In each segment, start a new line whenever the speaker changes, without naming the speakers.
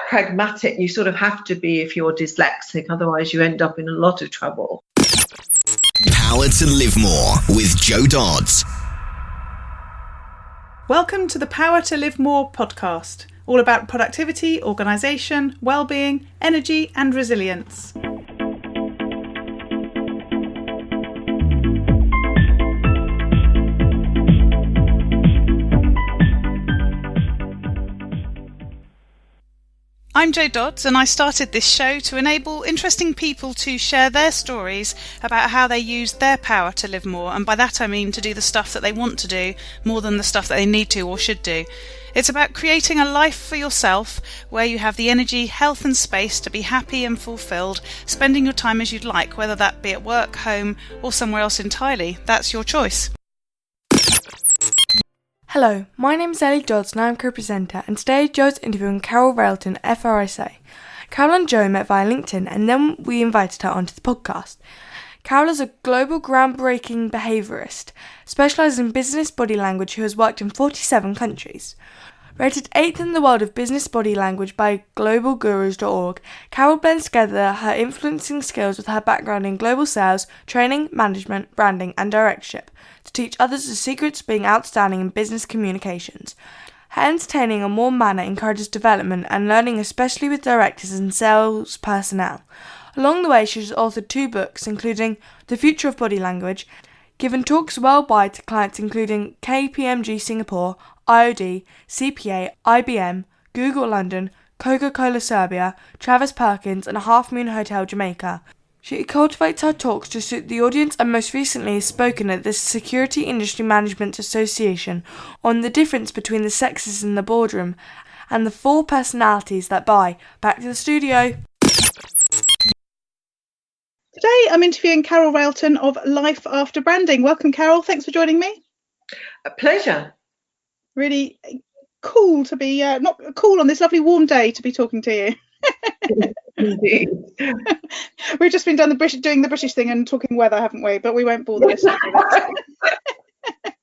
pragmatic. You sort of have to be if you're dyslexic, otherwise you end up in a lot of trouble.
Power to Live More with Jo Dodds.
Welcome to the Power to Live More podcast, all about productivity, organisation, well-being, energy and resilience. I'm Jo Dodds, and I started this show to enable interesting people to share their stories about how they use their power to live more, and by that I mean to do the stuff that they want to do more than the stuff that they need to or should do. It's about creating a life for yourself where you have the energy, health and space to be happy and fulfilled, spending your time as you'd like, whether that be at work, home or somewhere else entirely. That's your choice.
Hello, my name is Ellie Dodds and I'm co-presenter, and today Jo's interviewing Carole Railton FRSA. Carole and Jo met via LinkedIn and then we invited her onto the podcast. Carole is a global groundbreaking behaviourist, specialises in business body language, who has worked in 47 countries. Rated 8th in the world of business body language by globalgurus.org, Carole blends together her influencing skills with her background in global sales, training, management, branding and directorship to teach others the secrets of being outstanding in business communications. Her entertaining and warm manner encourages development and learning, especially with directors and sales personnel. Along the way, she has authored 2 books, including The Future of Body Language, given talks worldwide to clients including KPMG Singapore, IOD, CPA, IBM, Google London, Coca-Cola Serbia, Travis Perkins and a Half Moon Hotel Jamaica. She cultivates her talks to suit the audience and most recently has spoken at the Security Industry Management Association on the difference between the sexes in the boardroom and the 4 personalities that buy. Back to the studio.
Today I'm interviewing Carole Railton of Life After Branding. Welcome, Carole. Thanks for joining me.
A pleasure.
Really cool to be, not cool on this lovely warm day to be talking to you.
Indeed.
We've just been doing the British thing and talking weather, haven't we? But we won't bore the listeners with that.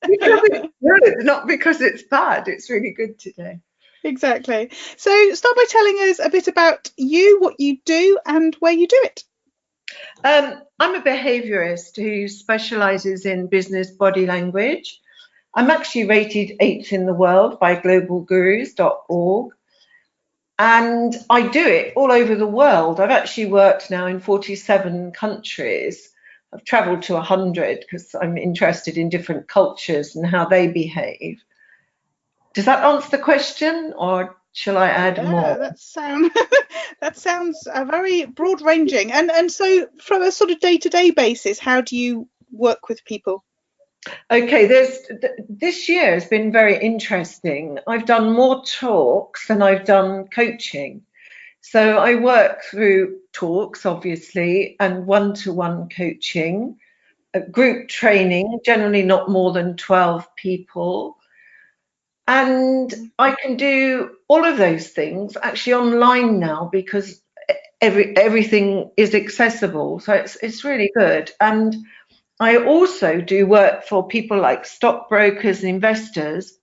Because it's good, not because it's bad. It's really good today.
Exactly. So start by telling us a bit about you, what you do and where you do it.
I'm a behaviourist who specialises in business body language. I'm actually rated 8th in the world by globalgurus.org. And I do it all over the world. I've actually worked now in 47 countries. I've travelled to 100 because I'm interested in different cultures and how they behave. Does that answer the question, or shall I add more?
That sounds very broad ranging. And so from a sort of day-to-day basis, how do you work with people?
Okay, this year has been very interesting. I've done more talks than I've done coaching. So I work through talks, obviously, and one-to-one coaching, group training, generally not more than 12 people. And I can do all of those things actually online now because everything is accessible. So it's really good. And I also do work for people like stockbrokers and investors,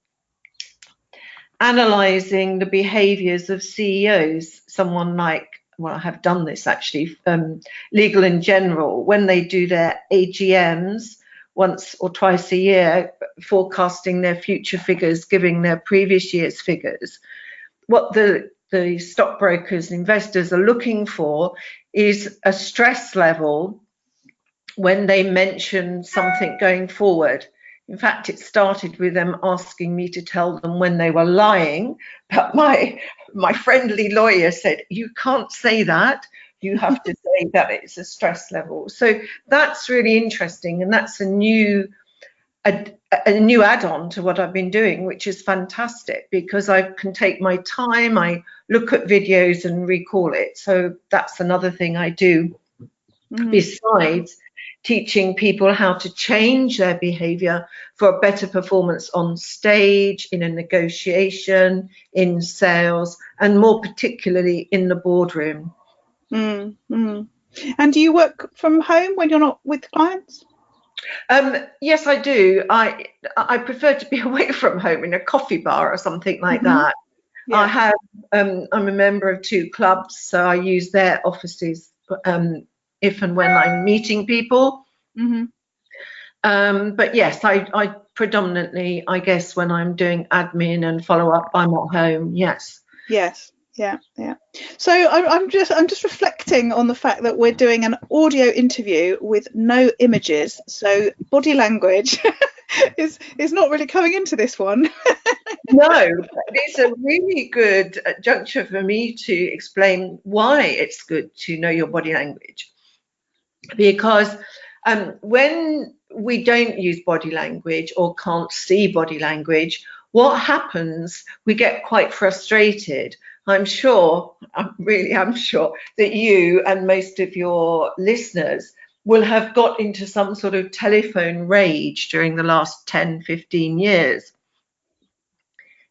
analysing the behaviours of CEOs. Someone like, well, I have done this actually, Legal & General, when they do their AGMs once or twice a year, forecasting their future figures, giving their previous year's figures. What the stockbrokers and investors are looking for is a stress level when they mention something going forward. In fact, it started with them asking me to tell them when they were lying, but my friendly lawyer said, you can't say that. You have to say that it's a stress level. So that's really interesting, and that's a new add-on to what I've been doing, which is fantastic because I can take my time, I look at videos and recall it. So that's another thing I do besides teaching people how to change their behaviour for a better performance on stage, in a negotiation, in sales, and more particularly in the boardroom.
And do you work from home when you're not with clients?
Yes, I do. I prefer to be away from home in a coffee bar or something like that.
Yeah.
I have, I'm a member of 2 clubs, so I use their offices if and when I'm meeting people. But yes, I predominantly, I guess, when I'm doing admin and follow up, I'm at home. Yes.
Yes. Yeah. So I'm just reflecting on the fact that we're doing an audio interview with no images, so body language is not really coming into this one.
No, it's a really good juncture for me to explain why it's good to know your body language, because when we don't use body language or can't see body language, what happens? We get quite frustrated. I'm sure that you and most of your listeners will have got into some sort of telephone rage during the last 10, 15 years.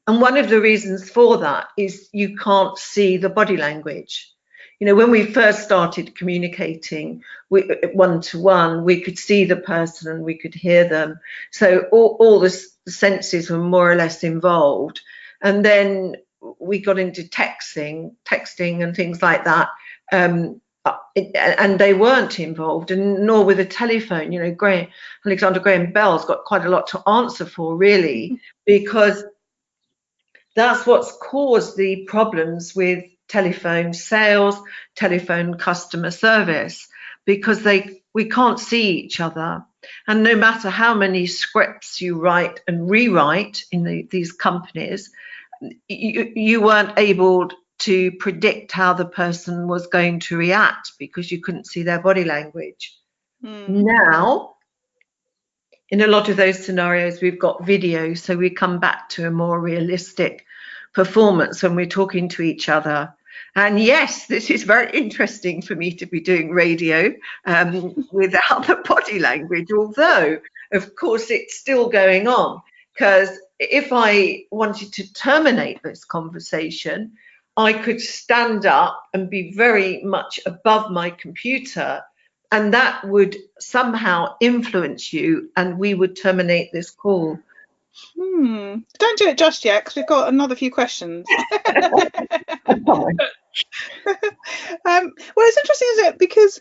And one of the reasons for that is you can't see the body language. You know, when we first started communicating one-to-one, we could see the person and we could hear them. So all the senses were more or less involved. And then we got into texting and things like that. And they weren't involved, and nor with a telephone. You know, Alexander Graham Bell's got quite a lot to answer for, really, because that's what's caused the problems with telephone sales, telephone customer service, because we can't see each other. And no matter how many scripts you write and rewrite in these companies, you weren't able to predict how the person was going to react because you couldn't see their body language. Now, in a lot of those scenarios, we've got video, so we come back to a more realistic performance when we're talking to each other. And yes, this is very interesting for me to be doing radio without the body language, although, of course, it's still going on, because if I wanted to terminate this conversation, I could stand up and be very much above my computer, and that would somehow influence you, and we would terminate this call.
Don't do it just yet, because we've got another few questions. Well, it's interesting, isn't it? Because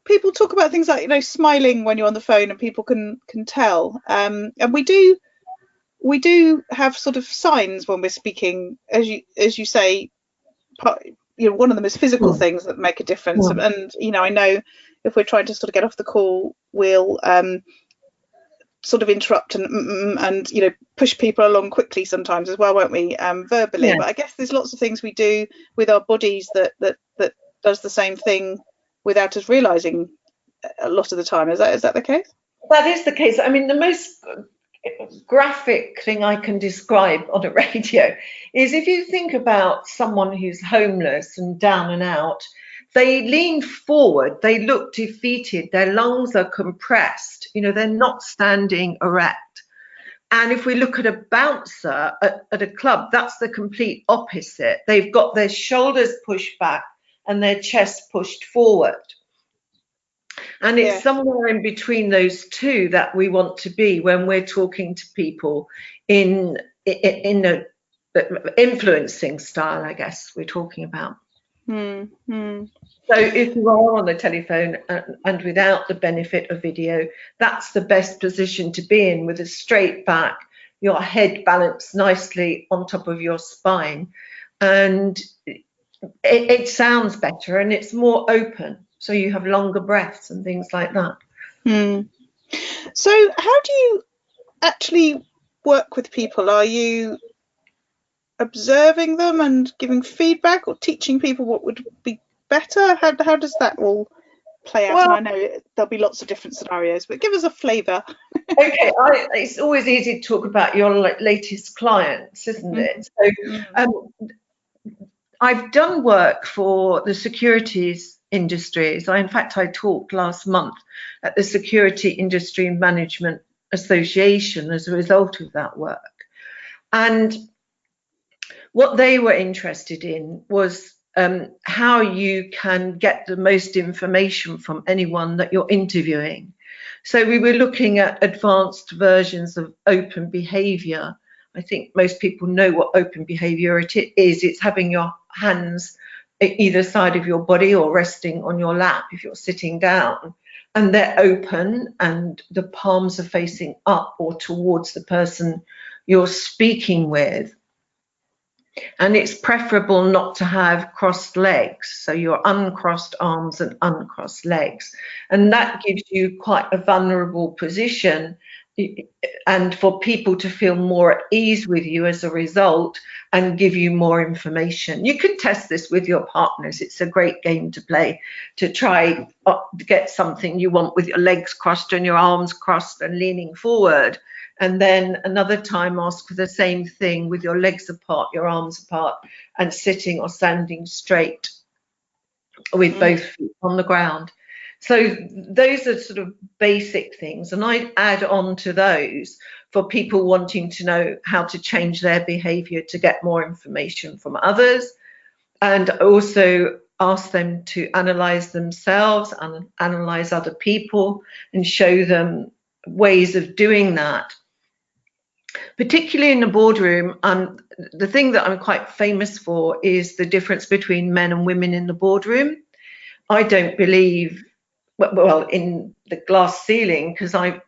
people talk about things like, you know, smiling when you're on the phone, and people can tell. And we do have sort of signs when we're speaking, as you say. You know, one of them is physical things that make a difference. And you know, I know if we're trying to sort of get off the call, we'll sort of interrupt and you know, push people along quickly sometimes as well, won't we, verbally? But I guess there's lots of things we do with our bodies that does the same thing without us realizing a lot of the time. Is that the case?
That is the case. I mean, the most graphic thing I can describe on a radio is if you think about someone who's homeless and down and out, they lean forward, they look defeated, their lungs are compressed, you know, they're not standing erect. And if we look at a bouncer at a club, that's the complete opposite. They've got their shoulders pushed back and their chest pushed forward. And it's somewhere in between those two that we want to be when we're talking to people in a influencing style, I guess we're talking about. So if you are on the telephone and without the benefit of video, that's the best position to be in, with a straight back, your head balanced nicely on top of your spine. And it sounds better and it's more open. So you have longer breaths and things like that.
So how do you actually work with people? Are you observing them and giving feedback, or teaching people what would be better? How does that all play out? Well, and I know there'll be lots of different scenarios, but give us a flavour.
Okay, it's always easy to talk about your latest clients, isn't it? So I've done work for the securities industries. In fact, I talked last month at the Security Industry Management Association as a result of that work. And what they were interested in was how you can get the most information from anyone that you're interviewing. So we were looking at advanced versions of open behaviour. I think most people know what open behaviour it is. It's having your hands at either side of your body or resting on your lap if you're sitting down, and they're open and the palms are facing up or towards the person you're speaking with. And it's preferable not to have crossed legs, so your uncrossed arms and uncrossed legs. And that gives you quite a vulnerable position, and for people to feel more at ease with you as a result and give you more information. You can test this with your partners. It's a great game to play, to try to get something you want with your legs crossed and your arms crossed and leaning forward. And then another time ask for the same thing with your legs apart, your arms apart, and sitting or standing straight with both feet on the ground. So those are sort of basic things. And I add on to those for people wanting to know how to change their behaviour to get more information from others, and also ask them to analyse themselves and analyse other people and show them ways of doing that. Particularly in the boardroom, the thing that I'm quite famous for is the difference between men and women in the boardroom. I don't believe, well, in the glass ceiling, because I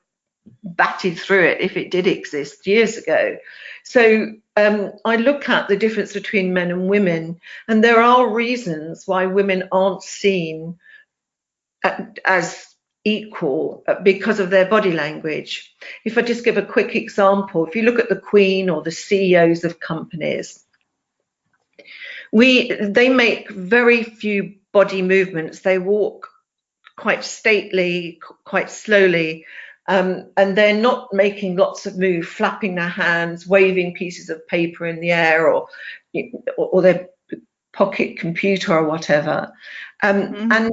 batted through it if it did exist years ago. So I look at the difference between men and women, and there are reasons why women aren't seen as equal because of their body language. If I just give a quick example, if you look at the Queen or the CEOs of companies, they make very few body movements. They walk quite stately, quite slowly, and they're not making lots of moves, flapping their hands, waving pieces of paper in the air, or their pocket computer or whatever. And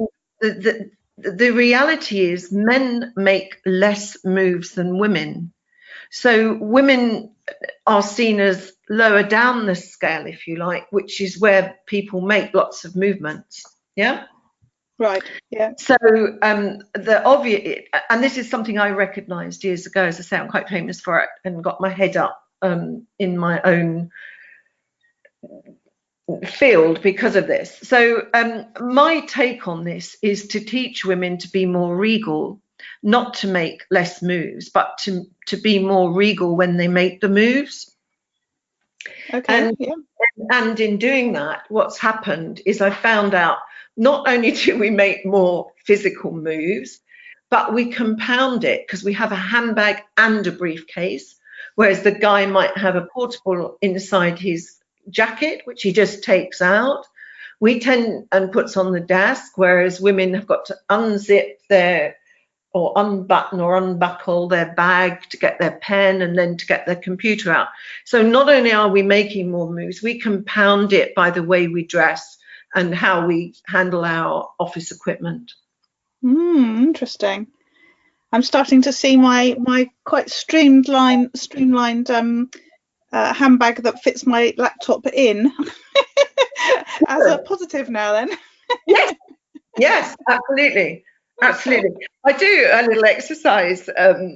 the reality is men make less moves than women. So women are seen as lower down the scale, if you like, which is where people make lots of movements. Yeah.
Right. Yeah.
So the obvious, and this is something I recognised years ago. As I say, I'm quite famous for it and got my head up in my own field because of this. So my take on this is to teach women to be more regal, not to make less moves, but to be more regal when they make the moves.
Okay.
And in doing that, what's happened is I found out not only do we make more physical moves, but we compound it because we have a handbag and a briefcase, whereas the guy might have a portable inside his jacket, which he just takes out. We tend and puts on the desk, whereas women have got to unzip their or unbutton or unbuckle their bag to get their pen and then to get their computer out. So not only are we making more moves, we compound it by the way we dress and how we handle our office equipment.
Interesting. I'm starting to see my quite streamlined handbag that fits my laptop in as a positive now then.
Yes, absolutely. Absolutely. I do a little exercise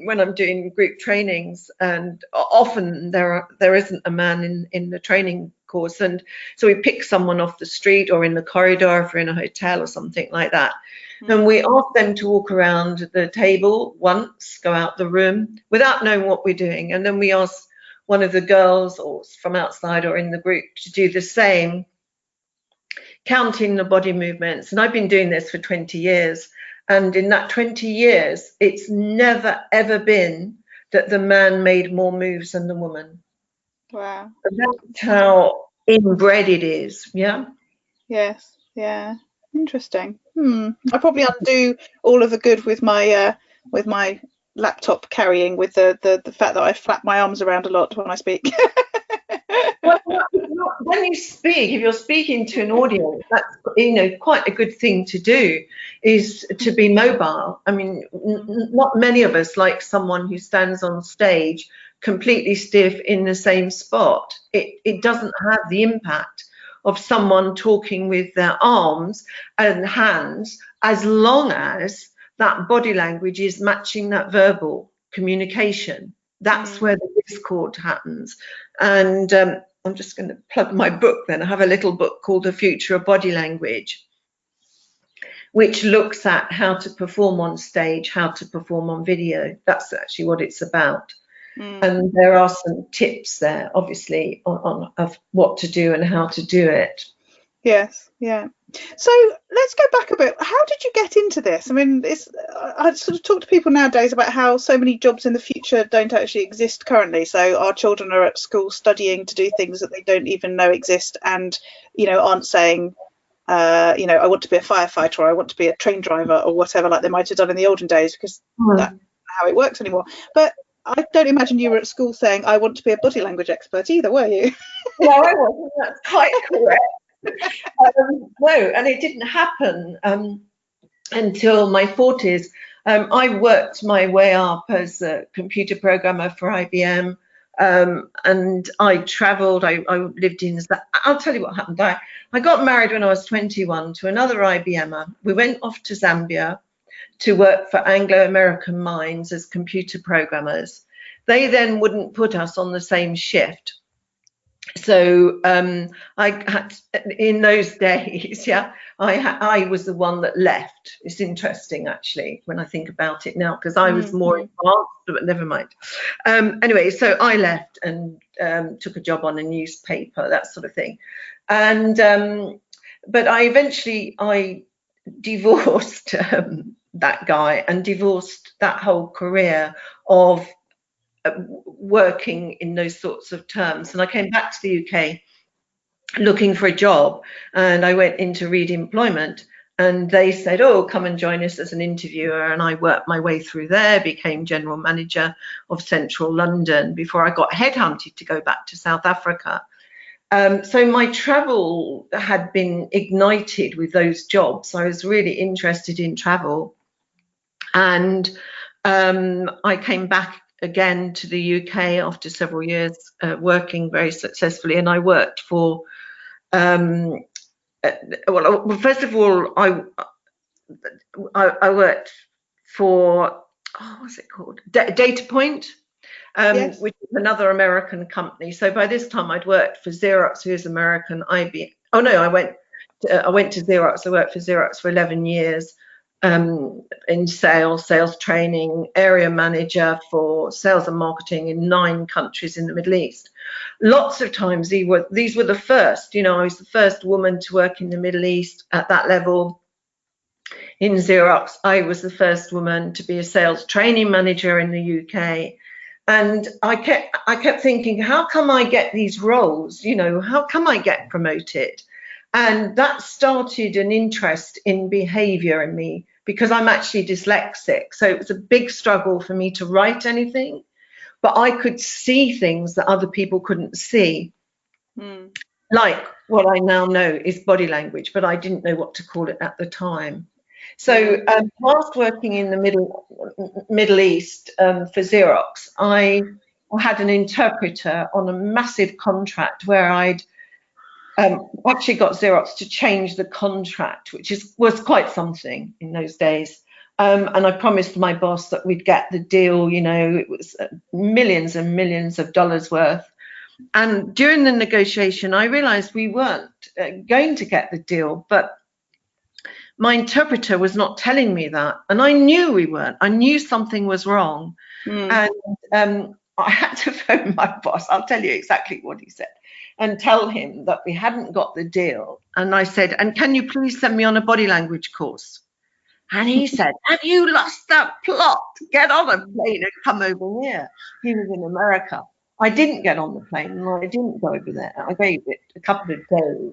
when I'm doing group trainings, and often there isn't a man in the training course, and so we pick someone off the street or in the corridor if we're in a hotel or something like that. And we ask them to walk around the table once, go out the room without knowing what we're doing, and then we ask one of the girls or from outside or in the group to do the same, counting the body movements. And I've been doing this for 20 years. And in that 20 years, it's never, ever been that the man made more moves than the woman.
Wow.
That's how inbred it is. Yeah.
Yes. Yeah. Interesting. I probably undo all of the good with my laptop carrying with the fact that I flap my arms around a lot when I speak.
Well, when you speak, if you're speaking to an audience, that's quite a good thing to do, is to be mobile. I mean, not many of us like someone who stands on stage completely stiff in the same spot. It doesn't have the impact of someone talking with their arms and hands, as long as that body language is matching that verbal communication. That's where the discord happens. And I'm just going to plug my book then. I have a little book called The Future of Body Language, which looks at how to perform on stage, how to perform on video. That's actually what it's about. And there are some tips there, obviously, on of what to do and how to do it.
Yes, yeah. So let's go back a bit. How did you get into this? I mean, I sort of talk to people nowadays about how so many jobs in the future don't actually exist currently. So our children are at school studying to do things that they don't even know exist, and aren't saying, I want to be a firefighter, or I want to be a train driver, or whatever, like they might have done in the olden days, because that's not how it works anymore. But I don't imagine you were at school saying, I want to be a body language expert either, were you?
No, I wasn't. That's quite correct. No, and it didn't happen until my 40s. I worked my way up as a computer programmer for IBM, and I travelled. I lived in. I'll tell you what happened. I got married when I was 21 to another IBMer. We went off to Zambia to work for Anglo-American mines as computer programmers. They then wouldn't put us on the same shift. So I had, in those days, I was the one that left. It's interesting, actually, when I think about it now, because I was more advanced, but never mind. Anyway, so I left and took a job on a newspaper, that sort of thing. And but I eventually divorced that guy and divorced that whole career of working in those sorts of terms. And I came back to the UK looking for a job, and I went into Reed Employment, and they said, oh, come and join us as an interviewer. And I worked my way through there, became general manager of Central London before I got headhunted to go back to South Africa. So my travel had been ignited with those jobs. I was really interested in travel, and I came back again to the UK after several years working very successfully, and I worked for well, first of all, I worked for what's it called, Data Point, yes, which is another American company. So by this time I'd worked for Xerox, who is American. IBM. Oh no, I went to Xerox. I worked for Xerox for 11 years. In sales training, area manager for sales and marketing in 9 countries in the Middle East. Lots of times these were the first, I was the first woman to work in the Middle East at that level. In Xerox, I was the first woman to be a sales training manager in the UK. And I kept thinking, how come I get these roles? How come I get promoted? And that started an interest in behaviour in me, because I'm actually dyslexic. So it was a big struggle for me to write anything, but I could see things that other people couldn't see. Like what I now know is body language, but I didn't know what to call it at the time. So whilst working in the Middle East for Xerox, I had an interpreter on a massive contract where I'd actually got Xerox to change the contract, which was quite something in those days. And I promised my boss that we'd get the deal. It was millions and millions of dollars worth. And during the negotiation, I realized we weren't going to get the deal, but my interpreter was not telling me that. And I knew we weren't. I knew something was wrong. And I had to phone my boss. I'll tell you exactly what he said, and tell him that we hadn't got the deal. And I said, and can you please send me on a body language course? And he said, have you lost that plot? Get on a plane and come over here. He was in America. I didn't get on the plane, and I didn't go over there. I gave it a couple of days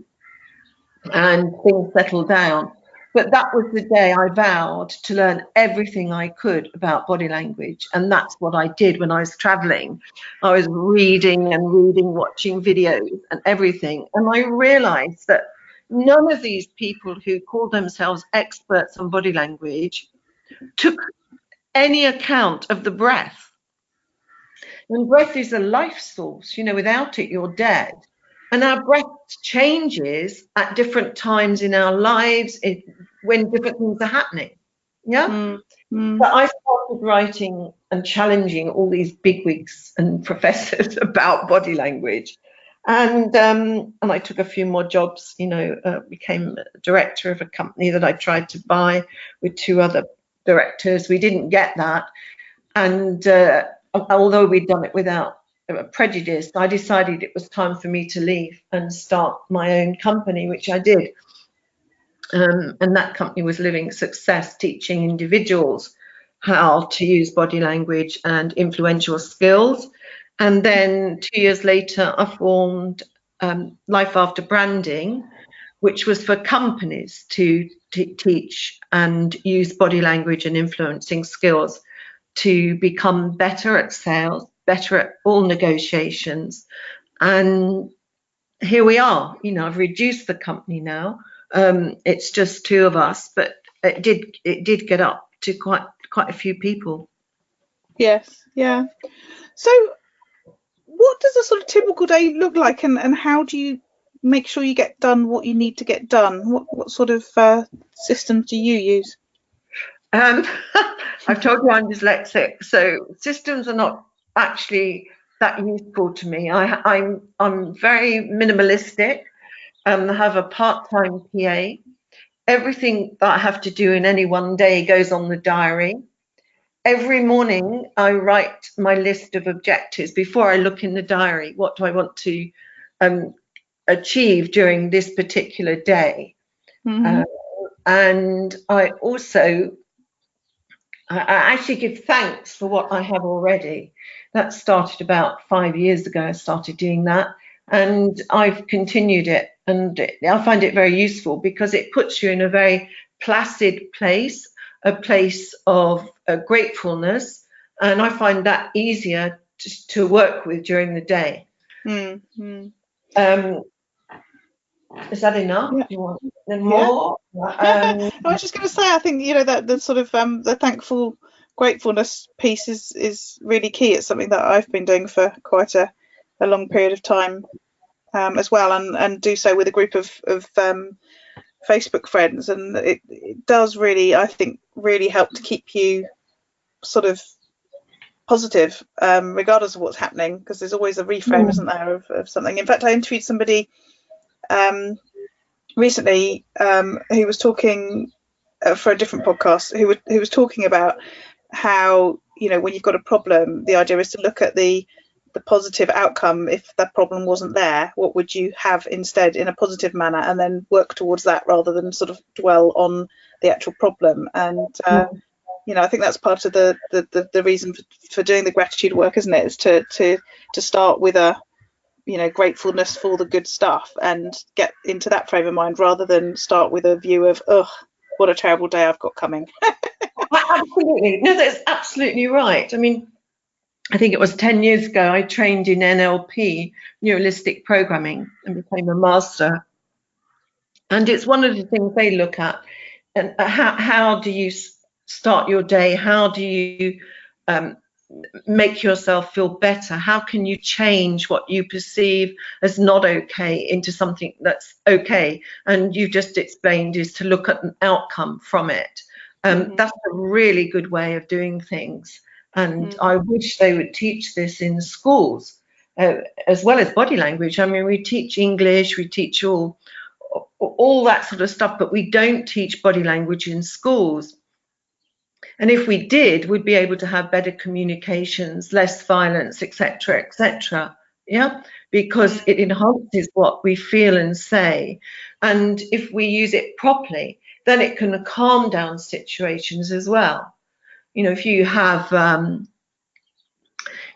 and things settled down. But that was the day I vowed to learn everything I could about body language. And that's what I did when I was traveling. I was reading, watching videos and everything. And I realized that none of these people who called themselves experts on body language took any account of the breath. And breath is a life source. Without it, you're dead. And our breath changes at different times in our lives when different things are happening. Yeah. But I started writing and challenging all these bigwigs and professors about body language. And I took a few more jobs, became a director of a company that I tried to buy with 2 other directors. We didn't get that. And although we'd done it without prejudice, I decided it was time for me to leave and start my own company, which I did. And that company was Living Success, teaching individuals how to use body language and influential skills. And then 2 years later, I formed Life After Branding, which was for companies to teach and use body language and influencing skills to become better at sales, better at all negotiations. And here we are. I've reduced the company now. It's just 2 of us, but it did get up to quite a few people.
Yes, yeah. So what does a sort of typical day look like, and how do you make sure you get done what you need to get done? What sort of systems do you use?
I've told you I'm dyslexic, so systems are not actually that useful to me. I'm very minimalistic. I have a part-time PA. Everything that I have to do in any one day goes on the diary. Every morning I write my list of objectives before I look in the diary. What do I want to achieve during this particular day? And I also I actually give thanks for what I have already. That started about 5 years ago. I started doing that, and I've continued it. And I find it very useful because it puts you in a very placid place, a place of gratefulness, and I find that easier to work with during the day. Is that enough?
Yeah.
Do you want more?
I was just going to say, I think that the sort of the thankful gratefulness piece is really key. It's something that I've been doing for quite a long period of time as well, and do so with a group of Facebook friends, and it does really, I think, really help to keep you sort of positive regardless of what's happening, because there's always a reframe, isn't there, of something. In fact, I interviewed somebody recently who was talking for a different podcast, who was talking about how, when you've got a problem, the idea is to look at the positive outcome. If that problem wasn't there, what would you have instead in a positive manner, and then work towards that rather than sort of dwell on the actual problem. And I think that's part of the reason for doing the gratitude work, isn't it, is to start with a gratefulness for the good stuff and get into that frame of mind, rather than start with a view of, oh, what a terrible day I've got coming.
Absolutely. No, that's absolutely right. I mean, I think it was 10 years ago, I trained in NLP, neuralistic programming, and became a master. And it's one of the things they look at. And how do you start your day? How do you make yourself feel better? How can you change what you perceive as not okay into something that's okay? And you just explained is to look at an outcome from it. That's a really good way of doing things. And I wish they would teach this in schools as well as body language. I mean, we teach English, we teach all that sort of stuff, but we don't teach body language in schools. And if we did, we'd be able to have better communications, less violence, etc., etc. Yeah, because it enhances what we feel and say. And if we use it properly, then it can calm down situations as well. If you have,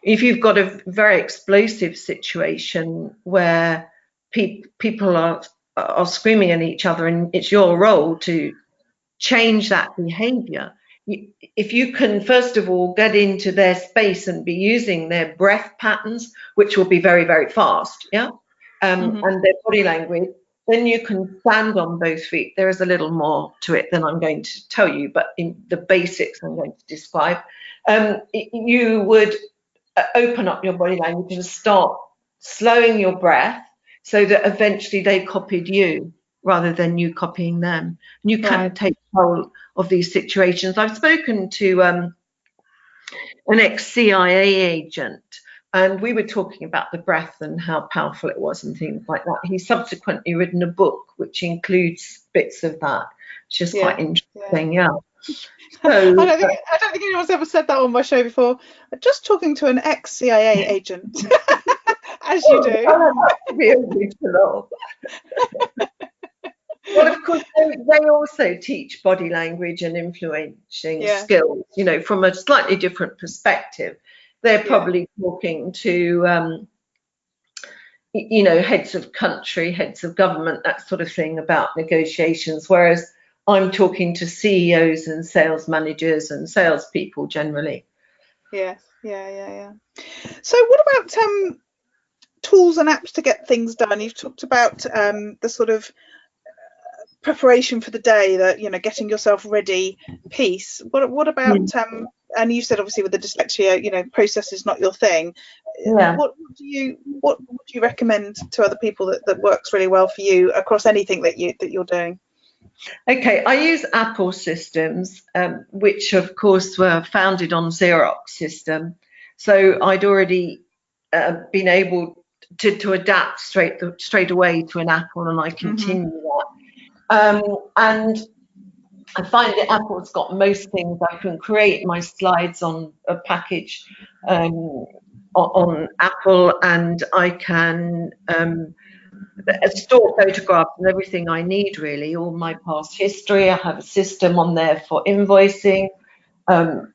if you've got a very explosive situation where people are screaming at each other, and it's your role to change that behaviour. If you can, first of all, get into their space and be using their breath patterns, which will be very, very fast, yeah, and their body language, then you can stand on both feet. There is a little more to it than I'm going to tell you, but in the basics I'm going to describe. You would open up your body language and start slowing your breath so that eventually they copied you. rather than you copying them. And you can take hold of these situations. I've spoken to an ex-CIA agent, and we were talking about the breath and how powerful it was and things like that. He's subsequently written a book which includes bits of that. It's just quite interesting, So,
I don't think anyone's ever said that on my show before. Just talking to an ex-CIA agent, as you do.
That's be original. Well, of course, they also teach body language and influencing skills, from a slightly different perspective. They're probably talking to, heads of country, heads of government, that sort of thing about negotiations, whereas I'm talking to CEOs and sales managers and salespeople generally.
Yes, yeah. So what about tools and apps to get things done? You've talked about the sort of preparation for the day, that getting yourself ready piece. What about and you said obviously with the dyslexia, process is not your thing. What do you recommend to other people that works really well for you across anything that you're doing?
Okay, I use Apple systems, which of course were founded on Xerox system. So I'd already been able to adapt straight away to an Apple, and I continue that. And I find that Apple's got most things. I can create my slides on a package on Apple, and I can store photographs and everything I need, really, all my past history. I have a system on there for invoicing, and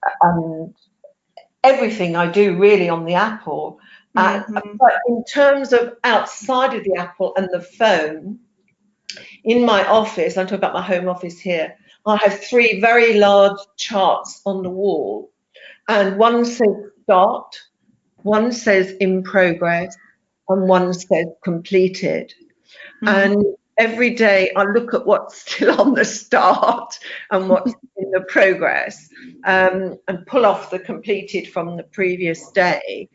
everything I do really on the Apple. But in terms of outside of the Apple and the phone, in my office, I'm talking about my home office here, I have 3 very large charts on the wall, and one says start, one says in progress, and one says completed. And every day I look at what's still on the start and what's in the progress, and pull off the completed from the previous day,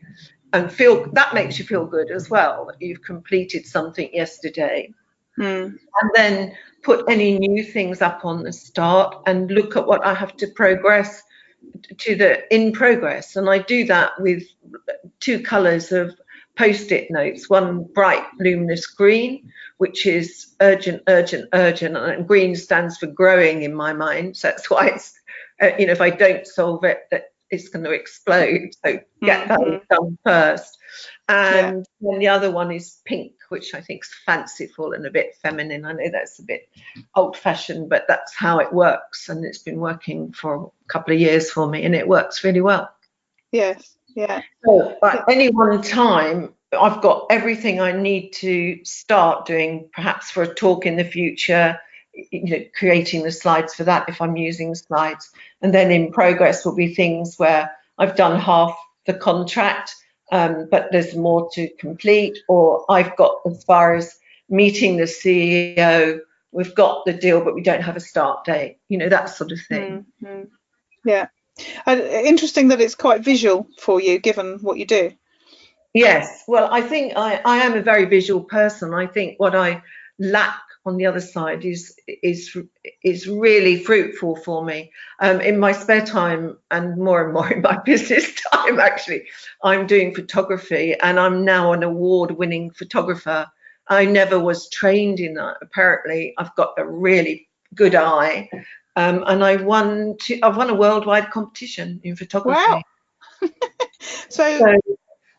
and that makes you feel good as well, that you've completed something yesterday. And then put any new things up on the start and look at what I have to progress to the in progress. And I do that with 2 colours of Post-it notes, one bright luminous green, which is urgent, and green stands for growing in my mind. So that's why it's, if I don't solve it, that it's going to explode. So get that done first. And then the other one is pink, which I think is fanciful and a bit feminine. I know that's a bit old-fashioned, but that's how it works, and it's been working for a couple of years for me, and it works really well.
Yes. Yeah.
So at any one time, I've got everything I need to start doing, perhaps for a talk in the future, creating the slides for that if I'm using slides. And then in progress will be things where I've done half the contract, but there's more to complete, or I've got as far as meeting the CEO, we've got the deal, but we don't have a start date, that sort of thing.
Yeah. Interesting that it's quite visual for you, given what you do.
Yes, well, I think I am a very visual person. I think what I lack on the other side is really fruitful for me. In my spare time, and more in my business time, actually, I'm doing photography, and I'm now an award-winning photographer. I never was trained in that. Apparently, I've got a really good eye. And I've won a worldwide competition in photography.
Wow. so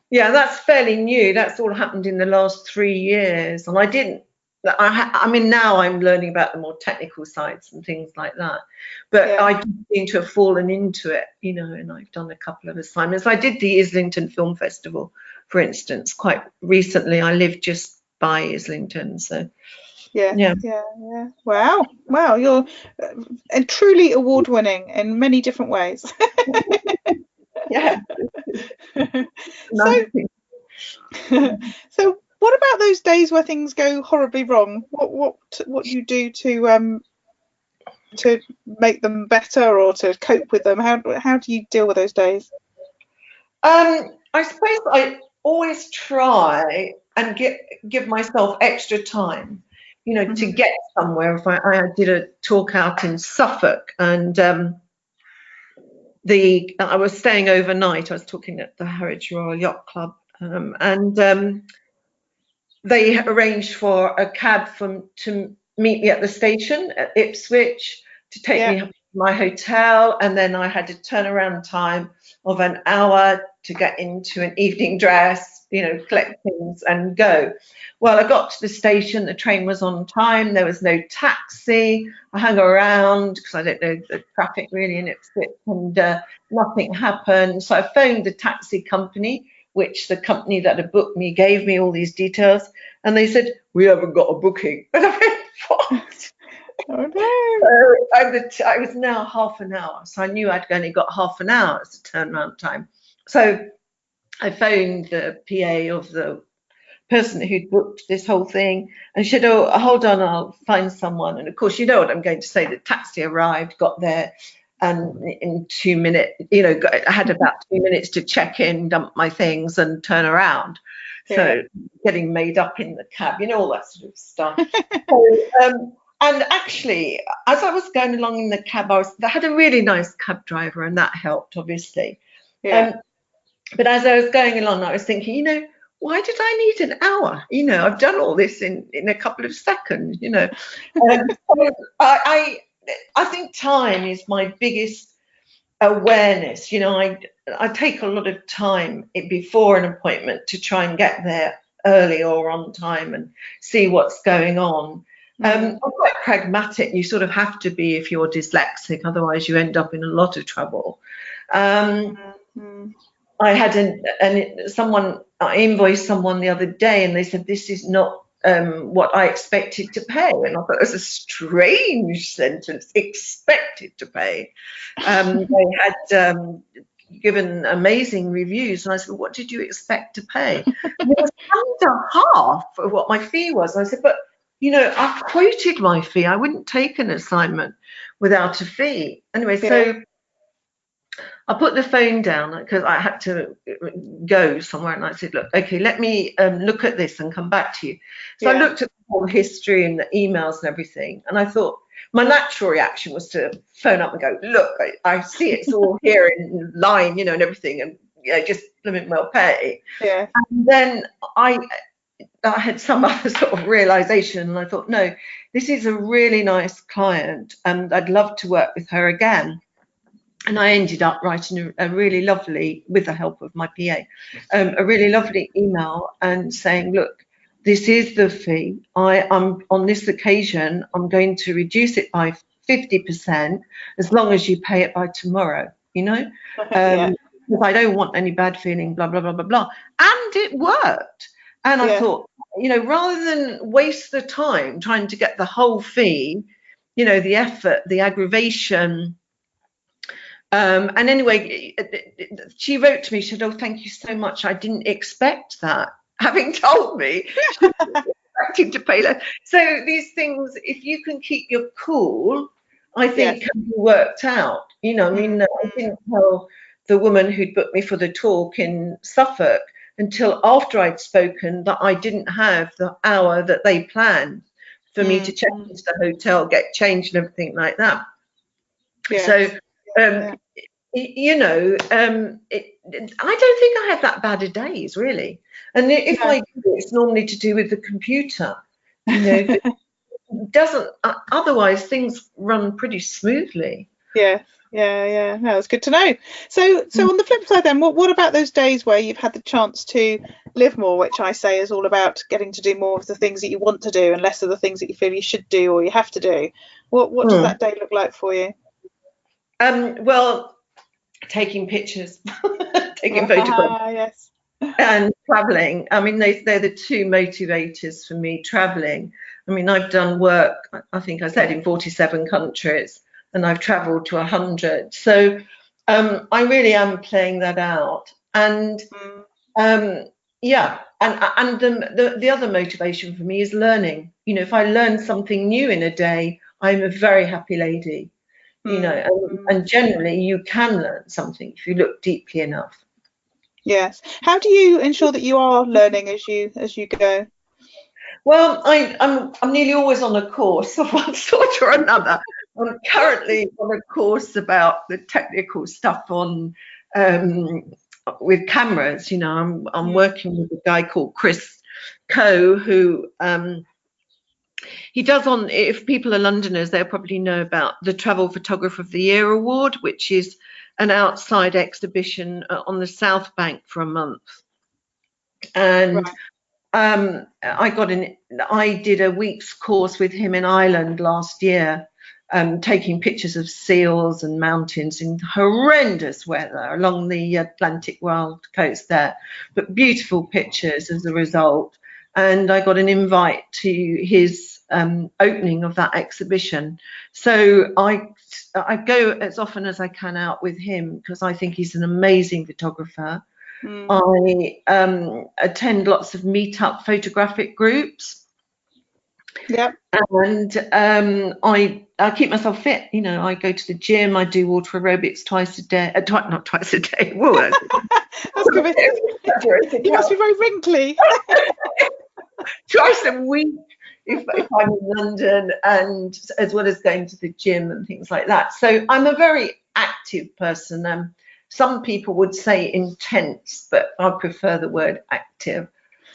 yeah, that's fairly new. That's all happened in the last 3 years. And I mean, now I'm learning about the more technical sides and things like that. But I do seem to have fallen into it, and I've done a couple of assignments. I did the Islington Film Festival, for instance, quite recently. I live just by Islington, so.
Yeah. Wow, you're truly award-winning in many different ways.
Yeah.
So what about those days where things go horribly wrong? What do you do to make them better, or to cope with them? How do you deal with those days?
I suppose I always try and give myself extra time. to get somewhere. If I did a talk out in Suffolk, and I was staying overnight. I was talking at the Harwich Royal Yacht Club, and they arranged for a cab to meet me at the station at Ipswich to take me to my hotel, and then I had a turnaround time of an hour to get into an evening dress, collect things and go. Well, I got to the station, the train was on time, there was no taxi. I hung around because I don't know the traffic really in Ipswich, and nothing happened. So I phoned the taxi company, which the company that had booked me gave me all these details, and they said, we haven't got a booking. And I went, what?
Oh no.
So I was now half an hour, so I knew I'd only got half an hour as a turnaround time. So I phoned the PA of the person who'd booked this whole thing, and she said, oh, hold on, I'll find someone. And of course, you know what I'm going to say. The taxi arrived, got there, and in 2 minutes, I had about 2 minutes to check in, dump my things, and turn around. So getting made up in the cab, all that sort of stuff. And actually, as I was going along in the cab, I had a really nice cab driver, and that helped, obviously. But as I was going along, I was thinking, why did I need an hour? I've done all this in a couple of seconds, So I think time is my biggest awareness. I take a lot of time before an appointment to try and get there early or on time and see what's going on. I'm quite pragmatic. You sort of have to be if you're dyslexic, otherwise you end up in a lot of trouble. I had I invoiced someone the other day, and they said, this is not what I expected to pay. And I thought it was a strange sentence, expected to pay. They had given amazing reviews, and I said, what did you expect to pay? And it was under half of what my fee was. And I said, but I quoted my fee. I wouldn't take an assignment without a fee. Anyway, so I put the phone down because I had to go somewhere, and I said, look, okay, let me look at this and come back to you. So I looked at the whole history and the emails and everything, and I thought my natural reaction was to phone up and go, look, I see it's all here in line, and everything, and just limit well pay. And then I had some other sort of realization, and I thought, no, this is a really nice client, and I'd love to work with her again. And I ended up writing a really lovely, with the help of my PA, a really lovely email and saying, look, this is the fee. I'm on this occasion, I'm going to reduce it by 50% as long as you pay it by tomorrow, because I don't want any bad feeling, blah, blah, blah, blah, blah. And it worked. And I thought, rather than waste the time trying to get the whole fee, the effort, the aggravation. And anyway, she wrote to me, she said, oh, thank you so much. I didn't expect that, having told me she was expecting to pay less. So these things, if you can keep your cool, I think can be worked out. I didn't tell the woman who'd booked me for the talk in Suffolk until after I'd spoken that I didn't have the hour that they planned for me to check into the hotel, get changed and everything like that. So, I don't think I have that bad of days, really. And if I do, it's normally to do with the computer. It doesn't, otherwise things run pretty smoothly.
No, it's good to know. So on the flip side then, what about those days where you've had the chance to live more, which I say is all about getting to do more of the things that you want to do and less of the things that you feel you should do or you have to do? What does that day look like for you?
Well, taking pictures, taking photographs, and traveling. I mean, they're the two motivators for me, traveling. I mean, I've done work, I think I said, in 47 countries, and I've traveled to 100. So I really am playing that out. And and the other motivation for me is learning. If I learn something new in a day, I'm a very happy lady. And generally you can learn something if you look deeply enough.
Yes. How do you ensure that you are learning as you go?
Well, I'm nearly always on a course of one sort or another. I'm currently on a course about the technical stuff on with cameras. I'm working with a guy called Chris Coe, who he does on. If people are Londoners, they'll probably know about the Travel Photographer of the Year award, which is an outside exhibition on the South Bank for a month. And I did a week's course with him in Ireland last year, taking pictures of seals and mountains in horrendous weather along the Atlantic wild coast there, but beautiful pictures as a result. And I got an invite to his opening of that exhibition. So I go as often as I can out with him because I think he's an amazing photographer. I attend lots of meetup photographic groups.
Yep.
And I keep myself fit. I go to the gym. I do water aerobics twice a day. Not twice a day. Whoa,
that's committed. You must be very wrinkly.
Twice a week if I'm in London, and as well as going to the gym and things like that. So I'm a very active person. Some people would say intense, but I prefer the word active.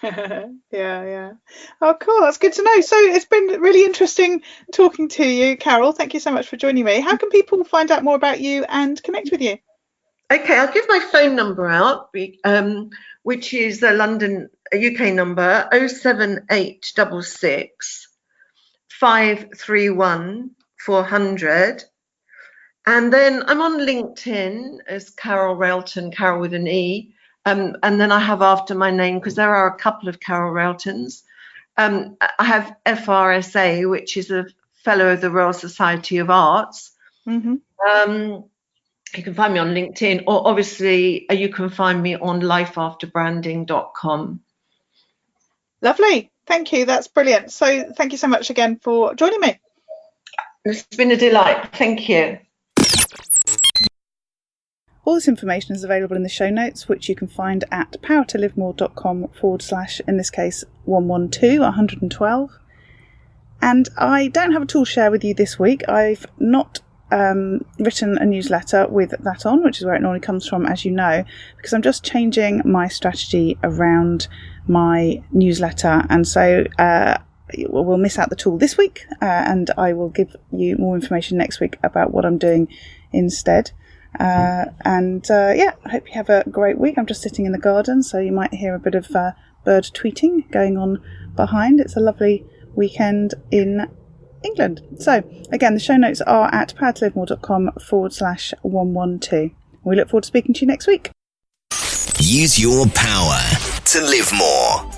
Yeah. Oh, cool. That's good to know. So it's been really interesting talking to you, Carole. Thank you so much for joining me. How can people find out more about you and connect with you?
Okay, I'll give my phone number out, which is a UK number, 07866 531 400. And then I'm on LinkedIn as Carole Railton, Carole with an E. And then I have after my name, because there are a couple of Carole Railtons. I have FRSA, which is a Fellow of the Royal Society of Arts. Mm-hmm. You can find me on LinkedIn, or obviously you can find me on lifeafterbranding.com.
Lovely. Thank you. That's brilliant. So thank you so much again for joining me.
It's been a delight. Thank you.
All this information is available in the show notes, which you can find at powertolivemore.com / in this case 112. And I don't have a tool share with you this week. I've not written a newsletter with that on, which is where it normally comes from, as you know, because I'm just changing my strategy around my newsletter. And so we'll miss out the tool this week, and I will give you more information next week about what I'm doing instead. I hope you have a great week. I'm just sitting in the garden, so you might hear a bit of bird tweeting going on behind. It's a lovely weekend in England. So again, the show notes are at powertolivemore.com / 112. We look forward to speaking to you next week.
Use your power to live more.